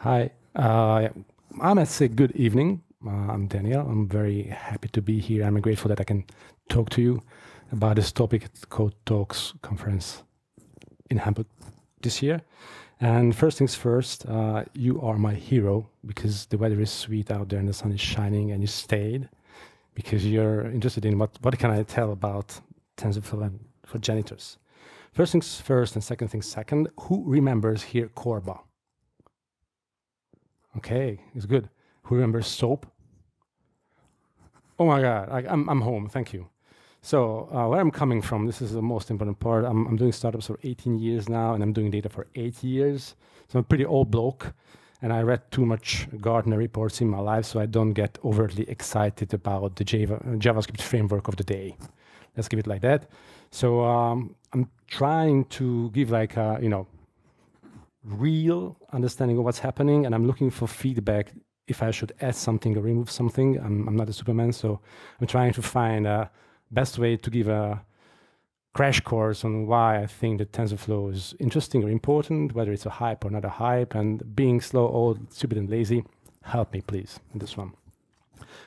Hi, I must say good evening. I'm Daniel. I'm very happy to be here. I'm grateful that I can talk to you about this topic at the code.talks conference in Hamburg this year. And first things first, you are my hero because the weather is sweet out there and the sun is shining and you stayed because you're interested in what can I tell about Tensorflow and for janitors. First things first and second things second, who remembers here Corba? Okay, it's good. Who remembers soap? Oh my God, I'm home, thank you. So where I'm coming from, this is the most important part. I'm doing startups for 18 years now, and I'm doing data for 8 years. So I'm a pretty old bloke, and I read too much Gartner reports in my life, so I don't get overtly excited about the JavaScript framework of the day. Let's give it like that. So I'm trying to give like a, real understanding of what's happening, and I'm looking for feedback if I should add something or remove something. I'm not a Superman, so I'm trying to find a best way to give a crash course on why I think that TensorFlow is interesting or important, whether it's a hype or not a hype, and being slow, old, stupid, and lazy. Help me, please, in this one.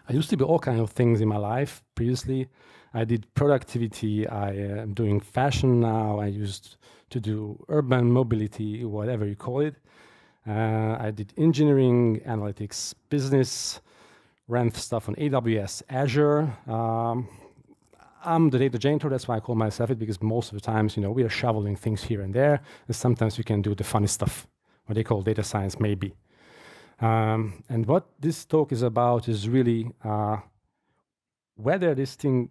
I used to be all kinds of things in my life previously. I did productivity, I am doing fashion now, I used to do urban mobility, whatever you call it. I did engineering, analytics, business, ran stuff on AWS, Azure. I'm the data janitor, that's why I call myself it, because most of the times, we are shoveling things here and there, and sometimes we can do the funny stuff, what they call data science, maybe. And what this talk is about is really whether this thing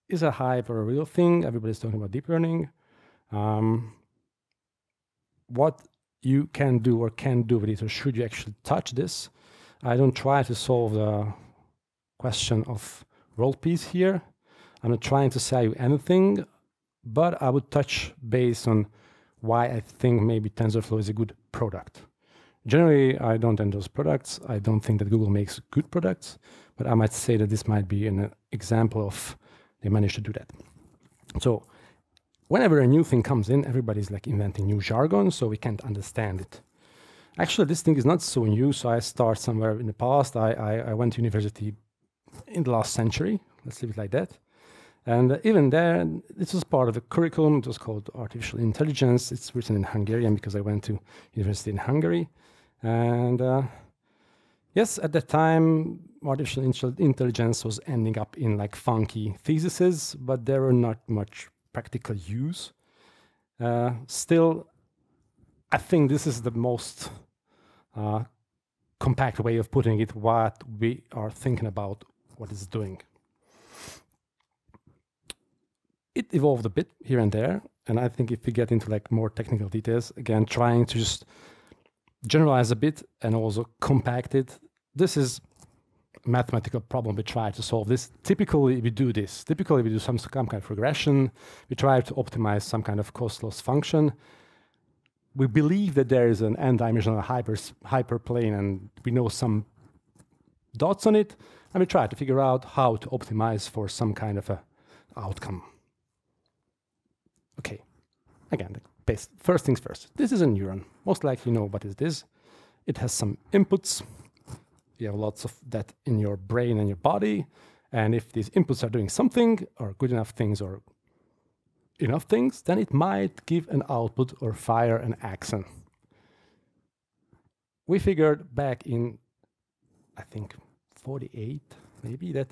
is a hype or a real thing. Everybody's talking about deep learning. What you can do or can't do with it, or should you actually touch this? I don't try to solve the question of world peace here. I'm not trying to sell you anything, but I would touch base on why I think maybe TensorFlow is a good product. Generally, I don't endorse products. I don't think that Google makes good products, but I might say that this might be an example of they managed to do that. So whenever a new thing comes in, everybody's like inventing new jargon, so we can't understand it. Actually, this thing is not so new, so I start somewhere in the past. I went to university in the last century, let's leave it like that. And even there, this was part of the curriculum. It was called Artificial Intelligence. It's written in Hungarian because I went to university in Hungary. And yes, at that time, artificial intelligence was ending up in like funky theses, but there were not much practical use. Still, I think this is the most compact way of putting it, what we are thinking about what it's doing. It evolved a bit here and there, and I think if we get into like more technical details, again, trying to just generalize a bit and also compact it, this is a mathematical problem. We try to solve this. Typically, we do this. Typically, we do some kind of regression. We try to optimize some kind of cost loss function. We believe that there is an n-dimensional hyperplane, and we know some dots on it, and we try to figure out how to optimize for some kind of a outcome. Okay, again, first things first. This is a neuron. Most likely you know what is this. It has some inputs. You have lots of that in your brain and your body. And if these inputs are doing something, or good enough things, or enough things, then it might give an output or fire an axon. We figured back in, I think, 48, maybe, that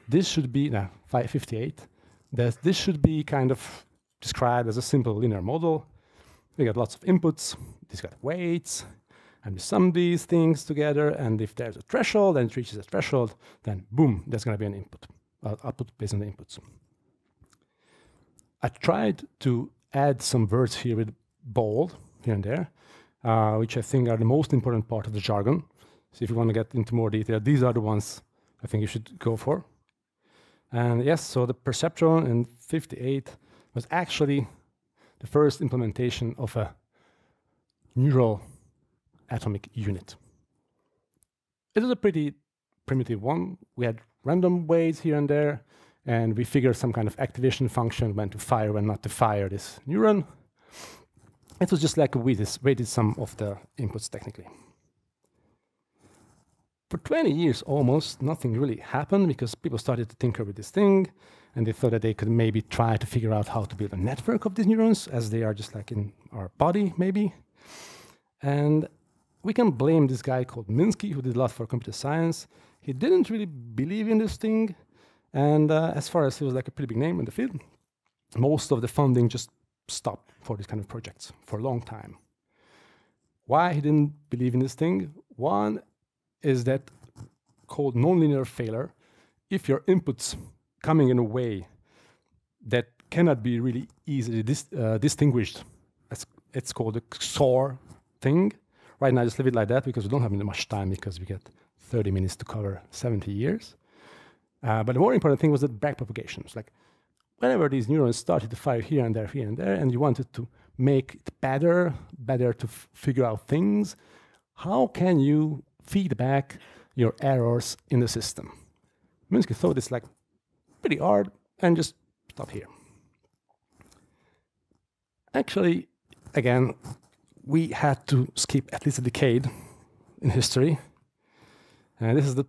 this should be, 58, that this should be kind of described as a simple linear model. We got lots of inputs, these got weights, and we sum these things together, and if there's a threshold and it reaches a threshold, then boom, there's going to be an output based on the inputs. I tried to add some words here with bold here and there, which I think are the most important part of the jargon. So if you want to get into more detail, these are the ones I think you should go for. And yes, so the perceptron in 58 was actually the first implementation of a neural atomic unit. It was a pretty primitive one. We had random weights here and there, and we figured some kind of activation function, when to fire, when not to fire this neuron. It was just like a weighted sum of the inputs technically. For 20 years almost, nothing really happened because people started to tinker with this thing, and they thought that they could maybe try to figure out how to build a network of these neurons, as they are just like in our body, maybe. And we can blame this guy called Minsky, who did a lot for computer science. He didn't really believe in this thing, and as far as he was like a pretty big name in the field, most of the funding just stopped for these kind of projects for a long time. Why he didn't believe in this thing? One is that called nonlinear failure. If your inputs coming in a way that cannot be really easily distinguished, it's called a XOR thing. Right now, I just leave it like that because we don't have much time because we get 30 minutes to cover 70 years. But the more important thing was that backpropagations. Like whenever these neurons started to fire here and there, and you wanted to make it better to figure out things, how can you feed back your errors in the system? Minsky thought it's like pretty hard and just stop here. Actually, again, we had to skip at least a decade in history. And this is the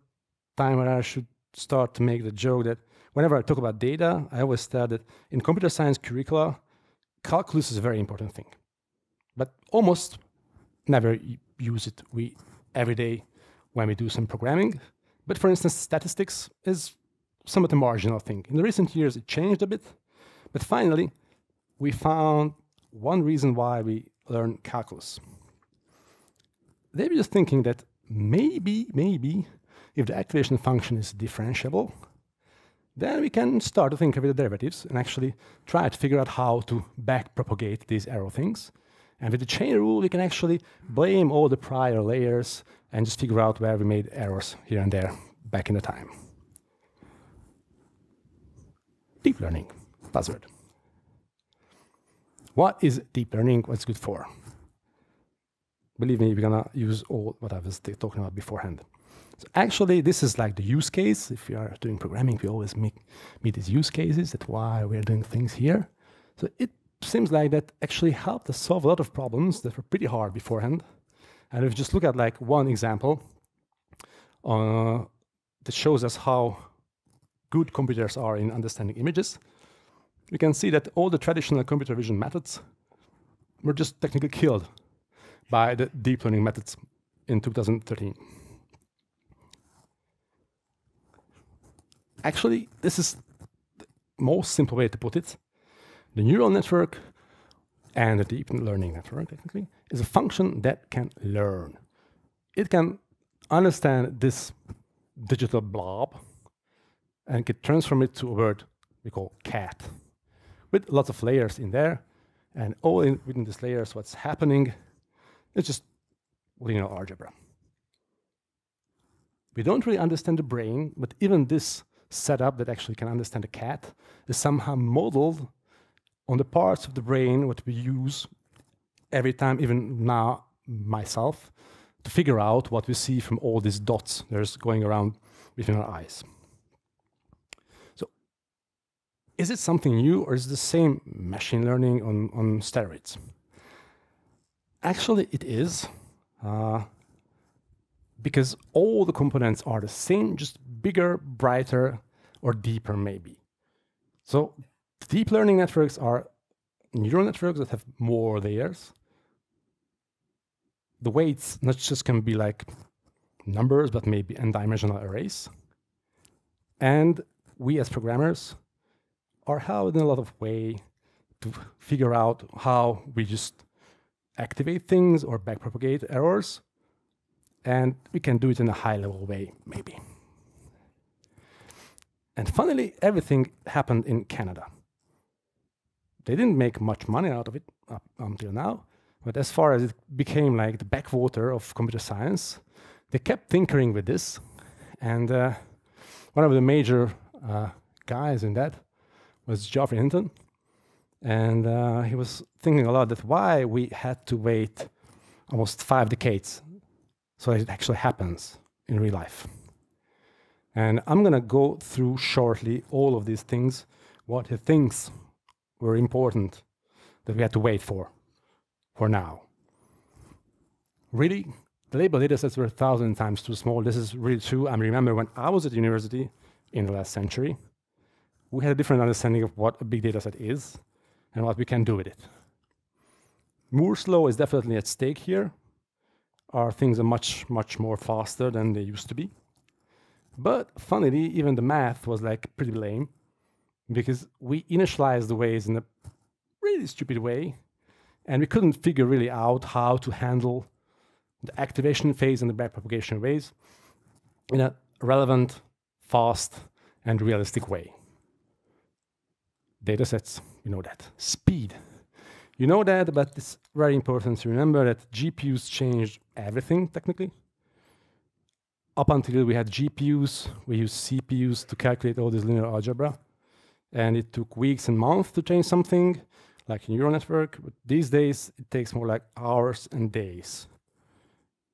time where I should start to make the joke that whenever I talk about data, I always tell that in computer science curricula, calculus is a very important thing. But almost never use it every day when we do some programming. But for instance, statistics is somewhat a marginal thing. In the recent years, it changed a bit. But finally, we found one reason why we learn calculus. They were just thinking that maybe, if the activation function is differentiable, then we can start to think of the derivatives and actually try to figure out how to backpropagate these arrow things. And with the chain rule, we can actually blame all the prior layers and just figure out where we made errors here and there back in the time. Deep learning, buzzword. What is deep learning? What's it good for? Believe me, we're gonna use all what I was talking about beforehand. So actually, this is like the use case. If you are doing programming, we always meet these use cases. That's why we're doing things here. So it seems like that actually helped us solve a lot of problems that were pretty hard beforehand. And if you just look at like one example that shows us how good computers are in understanding images, we can see that all the traditional computer vision methods were just technically killed by the deep learning methods in 2013. Actually, this is the most simple way to put it. The neural network and the deep learning network, technically, is a function that can learn. It can understand this digital blob and can transform it to a word we call cat, with lots of layers in there. And all within these layers, what's happening is just linear algebra. We don't really understand the brain, but even this setup that actually can understand a cat is somehow modeled on the parts of the brain what we use every time, even now myself, to figure out what we see from all these dots there's going around within our eyes. So is it something new, or is it the same machine learning on steroids? Actually, it is, because all the components are the same, just bigger, brighter, or deeper maybe. So deep learning networks are neural networks that have more layers. The weights not just can be like numbers, but maybe n-dimensional arrays. And we as programmers are helped in a lot of way to figure out how we just activate things or backpropagate errors. And we can do it in a high-level way, maybe. And finally, everything happened in Canada. They didn't make much money out of it up until now, but as far as it became like the backwater of computer science, they kept tinkering with this. And one of the major guys in that was Geoffrey Hinton. And he was thinking a lot that why we had to wait almost 5 decades so that it actually happens in real life. And I'm going to go through shortly all of these things, what he thinks were important that we had to wait for for now. Really, the label datasets were 1,000 times too small. This is really true. I remember when I was at university in the last century, we had a different understanding of what a big dataset is and what we can do with it. Moore's law is definitely at stake here. Our things are much, much more faster than they used to be. But funnily, even the math was like pretty lame because we initialized the ways in a really stupid way, and we couldn't figure really out how to handle the activation phase and the backpropagation ways in a relevant, fast, and realistic way. Datasets, you know that. Speed. You know that, but it's very important to remember that GPUs changed everything, technically. Up until we had GPUs, we used CPUs to calculate all this linear algebra. And it took weeks and months to change something, like a neural network. But these days, it takes more like hours and days.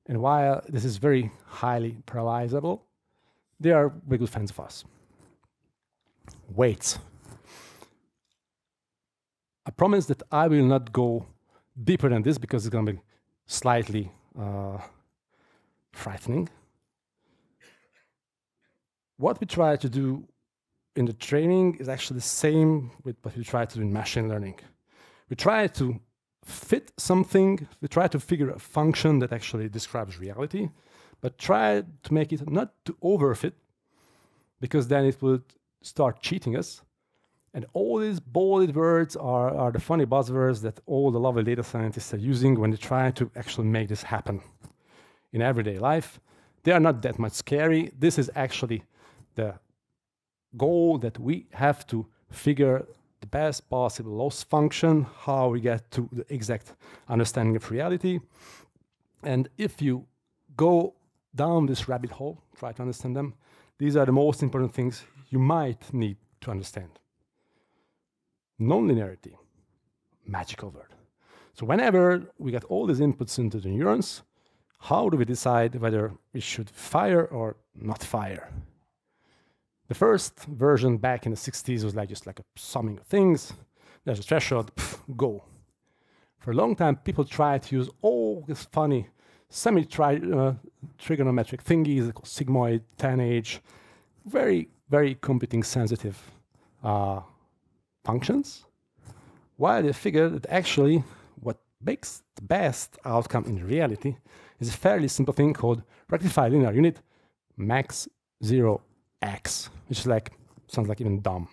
And while this is very highly parallelizable, they are very good friends of us. Weights. I promise that I will not go deeper than this because it's going to be slightly frightening. What we try to do in the training is actually the same with what we try to do in machine learning. We try to fit something, we try to figure a function that actually describes reality, but try to make it not to overfit, because then it would start cheating us. And all these bolded words are the funny buzzwords that all the lovely data scientists are using when they try to actually make this happen in everyday life. They are not that much scary. This is actually the goal that we have to figure the best possible loss function, how we get to the exact understanding of reality. And if you go down this rabbit hole, try to understand them, these are the most important things you might need to understand. Nonlinearity, magical word. So whenever we get all these inputs into the neurons, how do we decide whether we should fire or not fire? The first version back in the 60s was like just like a summing of things. There's a threshold, go. For a long time, people tried to use all these funny semi-trigonometric thingies called sigmoid, 10H, very, very computing sensitive functions, while they figured that actually what makes the best outcome in reality is a fairly simple thing called rectified linear unit max 0x, which is like, sounds like even dumb.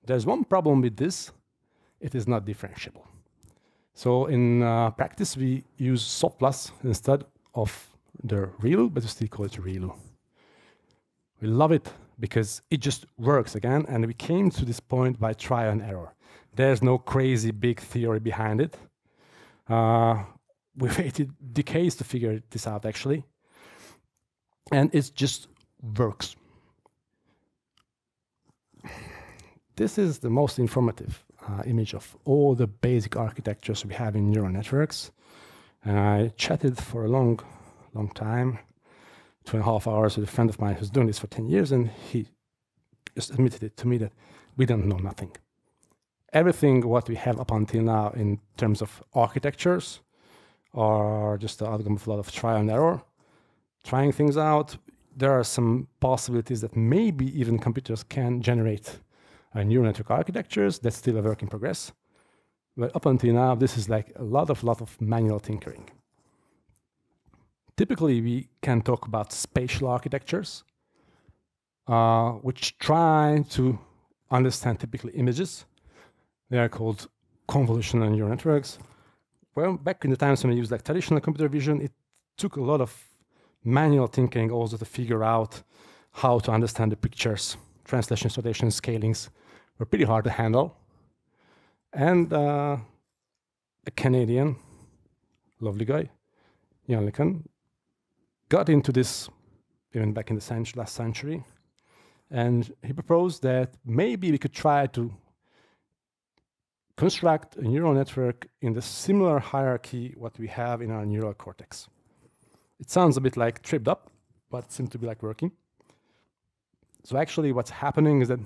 There's one problem with this, it is not differentiable. So in practice, we use SOPLUS instead of the ReLU, but we still call it ReLU. We love it because it just works again, and we came to this point by trial and error. There's no crazy big theory behind it. We waited decades to figure this out, actually, and it just works. This is the most informative image of all the basic architectures we have in neural networks. And I chatted for a long time, 2.5 hours with a friend of mine who's doing this for 10 years, and he just admitted it to me that we don't know nothing. Everything what we have up until now in terms of architectures are just the outcome of a lot of trial and error, trying things out. There are some possibilities that maybe even computers can generate neural network architectures. That's still a work in progress. But up until now, this is like a lot of manual tinkering. Typically, we can talk about spatial architectures, which try to understand typically images. They are called convolutional neural networks. Well, back in the times when we used like traditional computer vision, it took a lot of manual thinking also to figure out how to understand the pictures. Translations, rotations, scalings were pretty hard to handle. And a Canadian, lovely guy, Jan, got into this even back in the last century. And he proposed that maybe we could try to construct a neural network in the similar hierarchy what we have in our neural cortex. It sounds a bit like tripped up, but it seems to be like working. So actually what's happening is that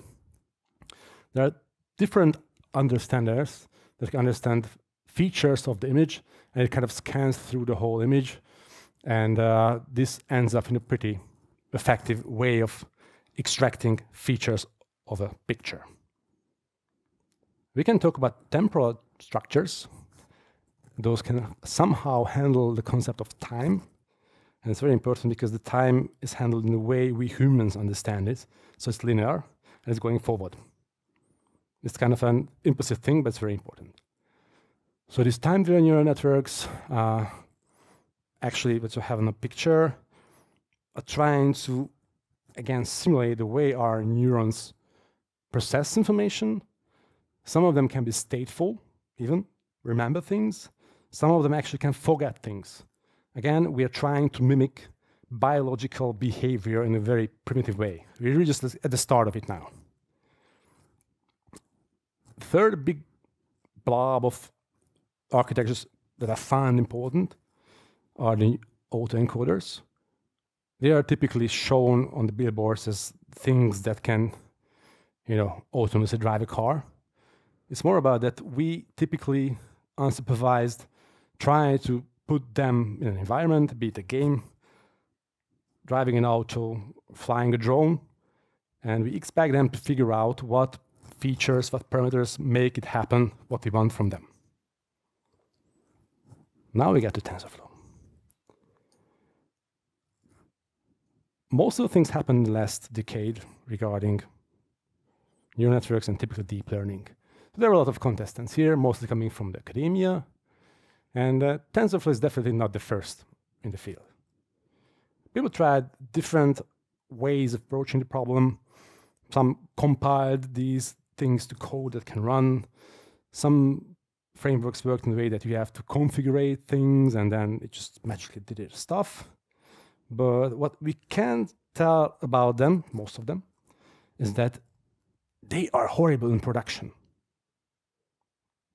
there are different understanders that can understand features of the image, and it kind of scans through the whole image. And this ends up in a pretty effective way of extracting features of a picture. We can talk about temporal structures. Those can somehow handle the concept of time. And it's very important because the time is handled in the way we humans understand it. So it's linear and it's going forward. It's kind of an implicit thing, but it's very important. So these time-driven neural networks, actually, what you have in a picture, are trying to, again, simulate the way our neurons process information. Some of them can be stateful, even remember things. Some of them actually can forget things. Again, we are trying to mimic biological behavior in a very primitive way. We're really just at the start of it now. Third big blob of architectures that I find important are the autoencoders. They are typically shown on the billboards as things that can, autonomously drive a car. It's more about that we typically, unsupervised, try to put them in an environment, be it a game, driving an auto, flying a drone, and we expect them to figure out what features, what parameters make it happen, what we want from them. Now we get to TensorFlow. Most of the things happened in the last decade regarding neural networks and typical deep learning. So there are a lot of contestants here, mostly coming from the academia, and TensorFlow is definitely not the first in the field. People tried different ways of approaching the problem. Some compiled these things to code that can run. Some frameworks worked in the way that you have to configure things and then it just magically did its stuff. But what we can tell about them, most of them, is that they are horrible in production.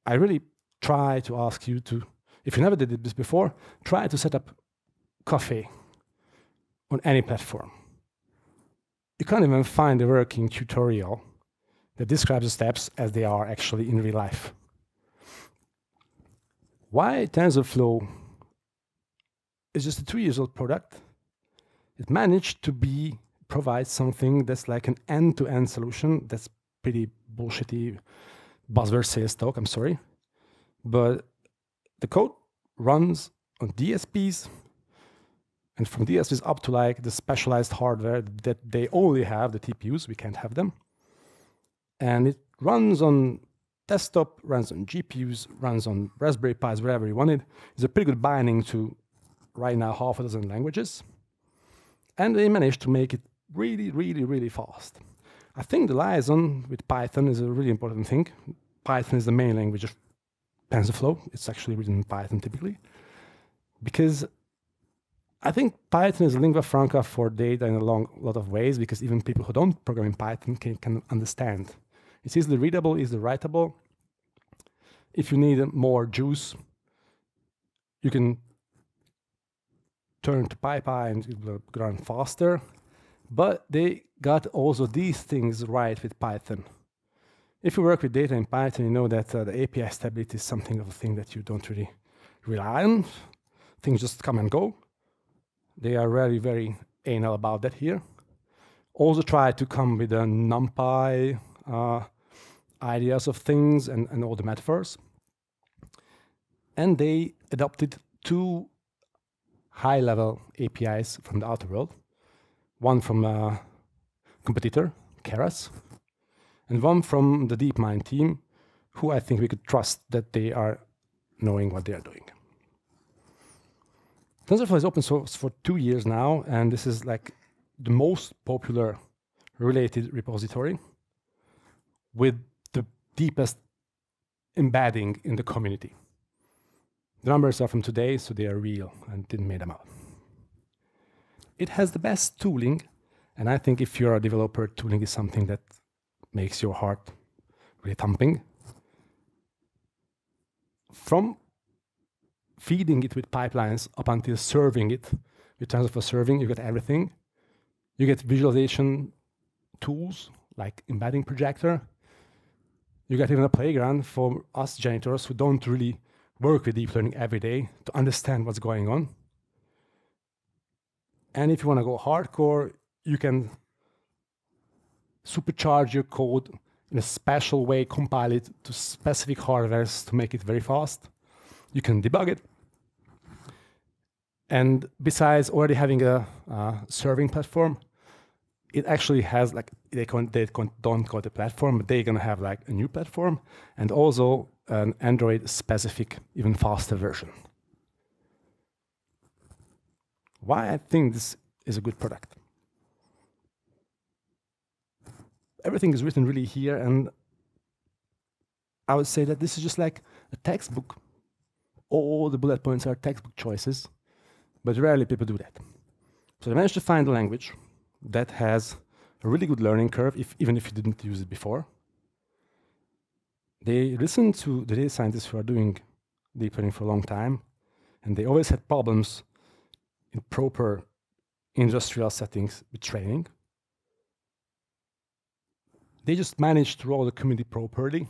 I really try to ask you to, if you never did this before, try to set up Coffee on any platform. You can't even find a working tutorial that describes the steps as they are actually in real life. Why TensorFlow is just a 2-year-old product? It managed to provide something that's like an end-to-end solution. That's pretty bullshitty buzzword sales talk, I'm sorry. But the code runs on DSPs, and from DSPs up to like the specialized hardware that they only have, the TPUs, we can't have them. And it runs on desktop, runs on GPUs, runs on Raspberry Pis, wherever you want it. It's a pretty good binding to, right now, 6 languages. And they managed to make it really, really, really fast. I think the liaison with Python is a really important thing. Python is the main language of TensorFlow. It's actually written in Python typically. Because I think Python is a lingua franca for data in a lot of ways, because even people who don't program in Python can understand. It's easily readable, easily writable. If you need more juice, you can turn to PyPy and it will run faster. But they got also these things right with Python. If you work with data in Python, you know that the API stability is something of a thing that you don't really rely on. Things just come and go. They are very, very anal about that here. Also try to come with a NumPy ideas of things and all the metaphors. And they adopted 2 high-level APIs from the outer world. One from a competitor, Keras, and one from the DeepMind team, who I think we could trust that they are knowing what they are doing. TensorFlow is open source for 2 years now, and this is like the most popular related repository with the deepest embedding in the community. The numbers are from today, so they are real and didn't make them up. It has the best tooling, and I think if you're a developer, tooling is something that makes your heart really thumping. From feeding it with pipelines up until serving it with TensorFlow serving, you get everything. You get visualization tools like embedding projector. You get even a playground for us janitors who don't really work with deep learning every day to understand what's going on. And if you want to go hardcore, you can supercharge your code in a special way, compile it to specific hardwares to make it very fast. You can debug it. And besides already having a serving platform, it actually has, like, they don't call it a platform, but they're going to have like a new platform and also an Android-specific, even faster version. Why I think this is a good product? Everything is written really here, and I would say that this is just like a textbook. All the bullet points are textbook choices, but rarely people do that. So they managed to find a language that has a really good learning curve, even if you didn't use it before. They listened to the data scientists who are doing deep learning for a long time, and they always had problems in proper industrial settings with training. They just managed to roll the community properly,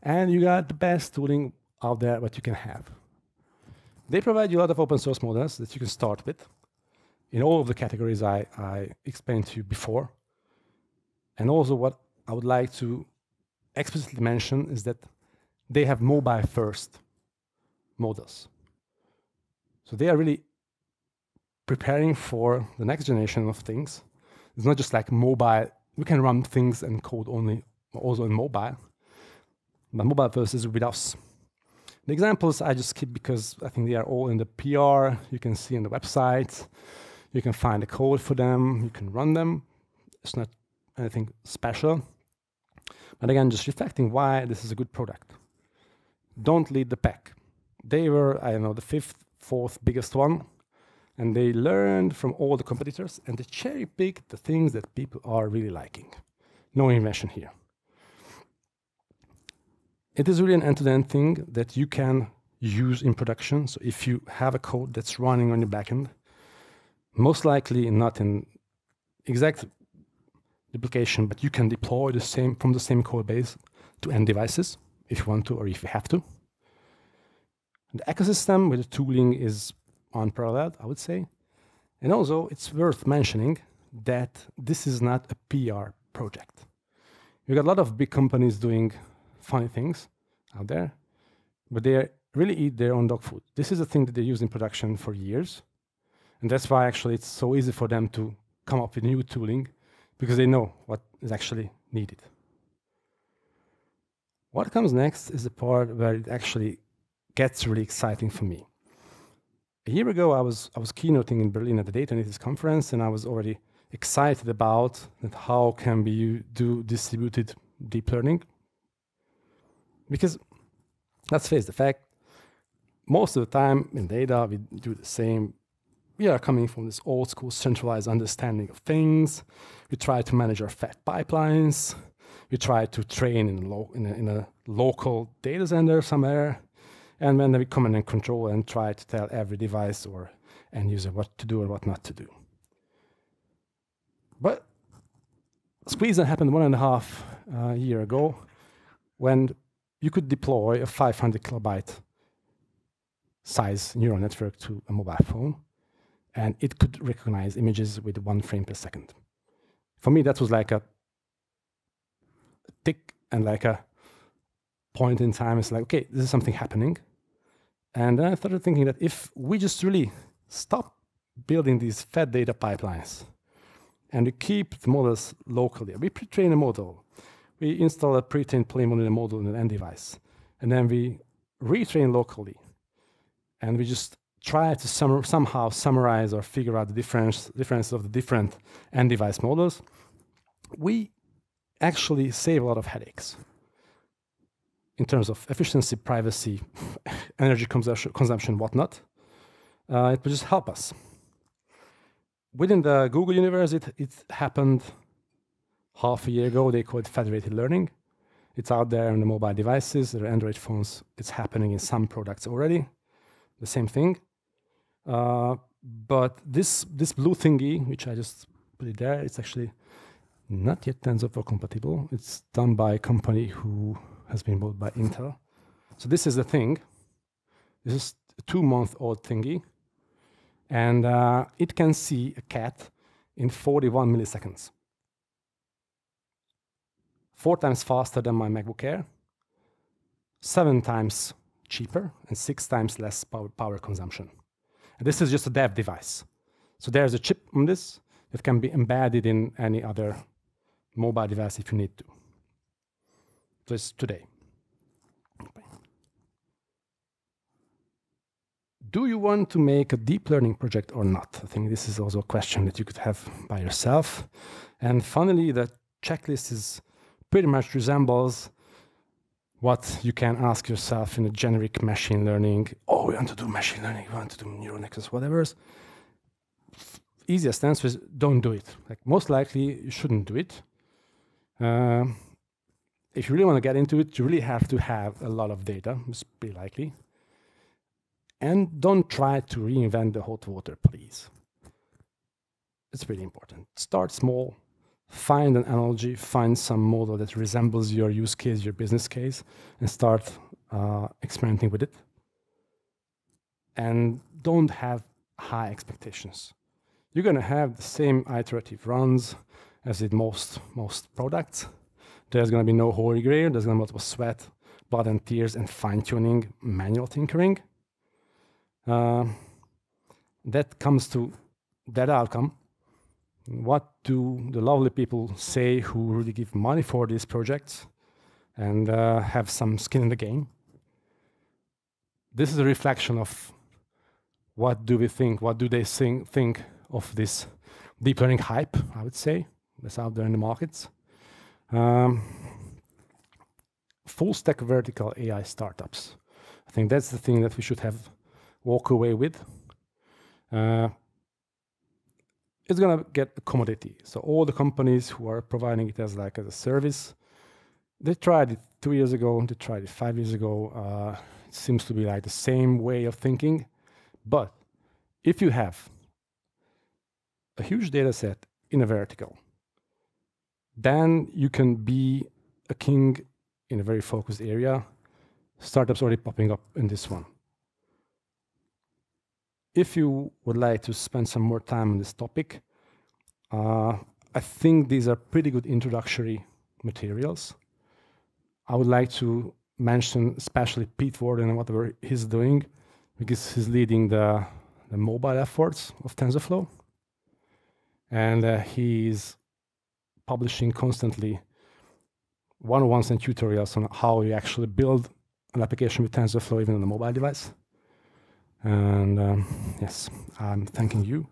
and you got the best tooling out there that you can have. They provide you a lot of open source models that you can start with in all of the categories I explained to you before. And also what I would like to explicitly mention is that they have mobile-first models. So they are really preparing for the next generation of things. It's not just like mobile. We can run things and code only also in mobile, but mobile first is with us. The examples I just skip because I think they are all in the PR. You can see on the website. You can find the code for them. You can run them. It's not anything special. But again, just reflecting why this is a good product. Don't lead the pack. They were, I don't know, the fifth, fourth biggest one. And they learned from all the competitors, and they cherry-picked the things that people are really liking. No invention here. It is really an end-to-end thing that you can use in production. So if you have a code that's running on your backend, most likely not in exact duplication, but you can deploy the same from the same code base to end devices if you want to or if you have to. The ecosystem with the tooling is unparalleled, I would say. And also, it's worth mentioning that this is not a PR project. You got a lot of big companies doing funny things out there, but they really eat their own dog food. This is a thing that they use in production for years. And that's why actually it's so easy for them to come up with new tooling, because they know what is actually needed. What comes next is the part where it actually gets really exciting for me. A year ago, I was keynoting in Berlin at the Data Janitors conference, and I was already excited about that how can we do distributed deep learning. Because let's face the fact, most of the time in data, we do the same. We are coming from this old school centralized understanding of things. We try to manage our fat pipelines. We try to train in a local data center somewhere. And then we command and control and try to tell every device or end user what to do or what not to do. But squeeze that happened 1.5 years ago when you could deploy a 500 kilobyte size neural network to a mobile phone, and it could recognize images with 1 frame per second. For me, that was like a tick and like a point in time. It's like, okay, this is something happening. And then I started thinking that if we just really stop building these fat data pipelines and we keep the models locally, we pre-train a model, we install a pre-trained play model in a model in an end device, and then we retrain locally, and we just try to somehow summarize or figure out the difference of the different end device models, we actually save a lot of headaches in terms of efficiency, privacy, energy consumption, whatnot. It will just help us. Within the Google universe, it happened half a year ago. They call it federated learning. It's out there on the mobile devices, the Android phones. It's happening in some products already. The same thing. But this blue thingy, which I just put it there, it's actually not yet TensorFlow compatible. It's done by a company who has been bought by Intel. So this is the thing. This is a 2-month-old thingy, and it can see a cat in 41 milliseconds. 4 times faster than my MacBook Air, 7 times cheaper, and 6 times less power consumption. And this is just a dev device. So there's a chip on this that can be embedded in any other mobile device if you need to. So it's today. Do you want to make a deep learning project or not? I think this is also a question that you could have by yourself. And finally, the checklist is pretty much resembles what you can ask yourself in a generic machine learning. Oh, we want to do machine learning, we want to do neural nexus, whatever. Easiest answer is don't do it. Like, most likely, you shouldn't do it. If you really want to get into it, you really have to have a lot of data. It's pretty likely. And don't try to reinvent the hot water, please. It's really important. Start small, find an analogy, find some model that resembles your use case, your business case, and start experimenting with it. And don't have high expectations. You're going to have the same iterative runs as with most products. There's going to be no holy grail. There's going to be multiple sweat, blood and tears, and fine-tuning, manual tinkering. That comes to that outcome. What do the lovely people say who really give money for these projects and have some skin in the game? This is a reflection of what do we think, what do they think of this deep learning hype, I would say, that's out there in the markets. Full stack vertical AI startups. I think that's the thing that we should have walk away with. It's going to get a commodity. So all the companies who are providing it as a service, they tried it 2 years ago, they tried it 5 years ago. It seems to be like the same way of thinking. But if you have a huge data set in a vertical, then you can be a king in a very focused area. Startups already popping up in this one. If you would like to spend some more time on this topic, I think these are pretty good introductory materials. I would like to mention especially Pete Warden and whatever he's doing, because he's leading the mobile efforts of TensorFlow. And he's publishing constantly one-on-ones and tutorials on how you actually build an application with TensorFlow even on a mobile device. And yes, I'm thanking you.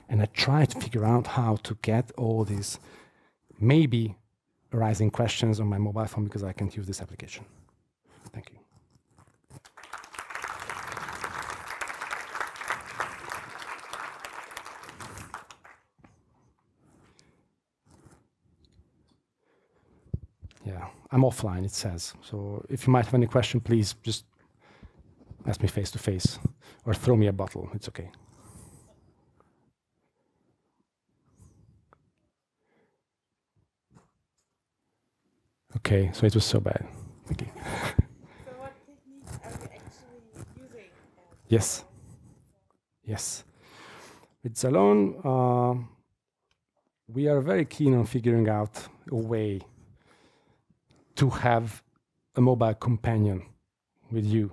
And I try to figure out how to get all these maybe arising questions on my mobile phone because I can't use this application. Thank you. Yeah, I'm offline, it says. So if you might have any question, please just ask me face to face or throw me a bottle. It's okay. Okay, so it was so bad. Thank you. So what techniques are you actually using? Yes. Yes. With Zalon, we are very keen on figuring out a way to have a mobile companion with you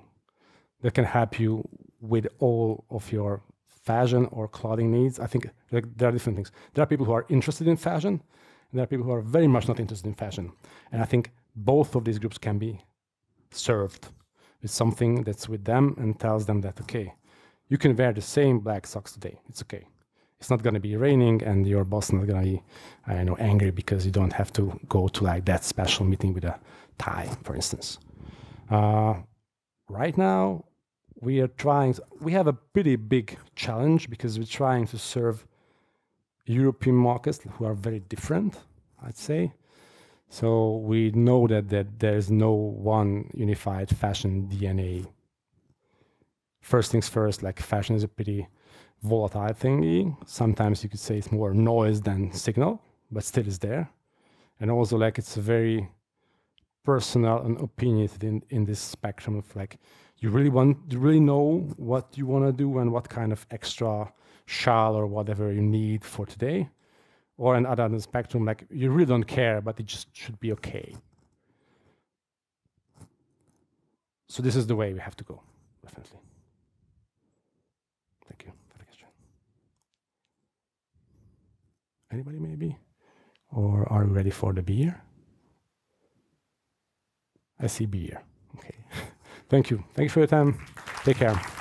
that can help you with all of your fashion or clothing needs. I think there are different things. There are people who are interested in fashion, and there are people who are very much not interested in fashion. And I think both of these groups can be served with something that's with them and tells them that, okay, you can wear the same black socks today. It's okay. It's not going to be raining and your boss is not going to be, I don't know, angry because you don't have to go to like that special meeting with a tie, for instance. Right now, we have a pretty big challenge because we're trying to serve European markets who are very different, I'd say. So we know that there's no one unified fashion DNA. First things first, like fashion is a pretty volatile thingy. Sometimes you could say it's more noise than signal, but still is there. And also like it's very personal and opinionated in this spectrum of like, you really know what you want to do and what kind of extra shell or whatever you need for today. Or on the other end of the spectrum, like you really don't care, but it just should be okay. So this is the way we have to go, definitely. Thank you for the question. Anybody maybe? Or are we ready for the beer? I see beer. Okay. Thank you. Thank you for your time. Take care.